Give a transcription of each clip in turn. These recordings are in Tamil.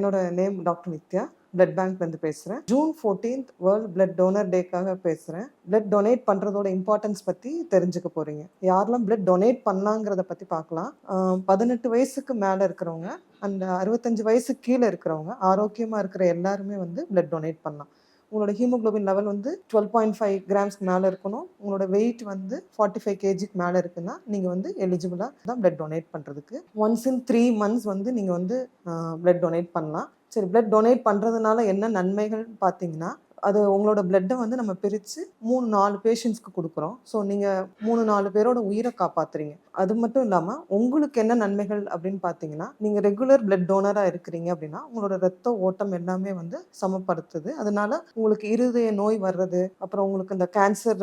என்னோட நேம் டாக்டர் நித்யா. பிளட் பேங்க்லேருந்து பேசுகிறேன். June 14th world blood donor டேக்காக பேசுகிறேன். பிளட் டொனேட் பண்ணுறதோட இம்பார்ட்டன்ஸ் பற்றி தெரிஞ்சுக்க போகிறீங்க. யாரெல்லாம் பிளட் டொனேட் பண்ணாங்கிறத பற்றி பார்க்கலாம். 18 வயசுக்கு மேலே இருக்கிறவங்க அண்ட் 65 வயசுக்கு கீழே இருக்கிறவங்க ஆரோக்கியமாக இருக்கிற எல்லாருமே வந்து பிளட் டொனேட் பண்ணலாம். உங்களோட ஹீமோகுளோபின் லெவல் வந்து 12.5 கிராம்ஸ்க்கு மேலே இருக்கணும். உங்களோட வெயிட் வந்து 45 கேஜிக்கு மேலே இருக்குன்னா நீங்கள் வந்து எலிஜிபிளாக தான் பிளட் டொனேட் பண்ணுறதுக்கு. ஒன்ஸ் இன் 3 months வந்து நீங்கள் வந்து பிளட் டொனேட் பண்ணலாம். சரி, பிளட் டொனேட் பண்ணுறதுனால என்ன நன்மைகள் பார்த்தீங்கன்னா, அது உங்களோட பிளட்டை வந்து நம்ம பிரித்து 3-4 பேஷண்ட்ஸ்க்கு கொடுக்குறோம். ஸோ நீங்கள் 3-4 பேரோட உயிரை காப்பாற்றுறீங்க. அது மட்டும் இல்லாமல் உங்களுக்கு என்ன நன்மைகள் அப்படின்னு பார்த்தீங்கன்னா, நீங்கள் ரெகுலர் பிளட் டோனராக இருக்கிறீங்க அப்படின்னா உங்களோட ரத்த ஓட்டம் எல்லாமே வந்து சமப்படுத்துது. அதனால உங்களுக்கு இருதய நோய் வர்றது, அப்புறம் உங்களுக்கு இந்த கேன்சர்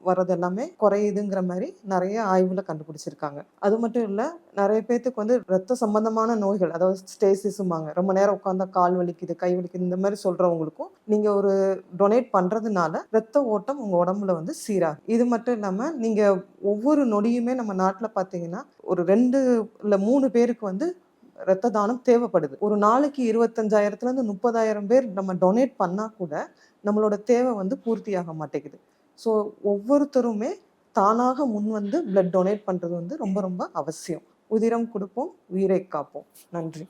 வர்றது எல்லாமே குறையுதுங்கிற மாதிரி நிறைய ஆய்வில் கண்டுபிடிச்சிருக்காங்க. அது மட்டும் இல்லை, நிறைய பேர்த்துக்கு வந்து ரத்த சம்பந்தமான நோய்கள், அதாவது ஸ்டேசிஸுமாங்க, ரொம்ப நேரம் உட்காந்தா கால் வலிக்குது, கை வலிக்குது, இந்த மாதிரி சொல்கிறவங்களுக்கும் நீங்கள் ஒரு டொனேட் பண்ணுறதுனால ரத்த ஓட்டம் உங்கள் உடம்புல வந்து சீராகும். இது மட்டும் இல்லாமல் நீங்கள் ஒவ்வொரு நொடியுமே நம்ம நாட்டில் பார்த்தீங்கன்னா ஒரு 2 இல்லை 3 பேருக்கு வந்து ரத்த தானம் தேவைப்படுது. ஒரு நாளைக்கு 25,000 30,000 பேர் நம்ம டொனேட் பண்ணால் கூட நம்மளோட தேவை வந்து பூர்த்தியாக மாட்டேங்குது. ஸோ ஒவ்வொருத்தருமே தானாக முன் வந்து பிளட் டொனேட் பண்ணுறது வந்து ரொம்ப ரொம்ப அவசியம். உதிரம் கொடுப்போம், உயிரை காப்போம். நன்றி.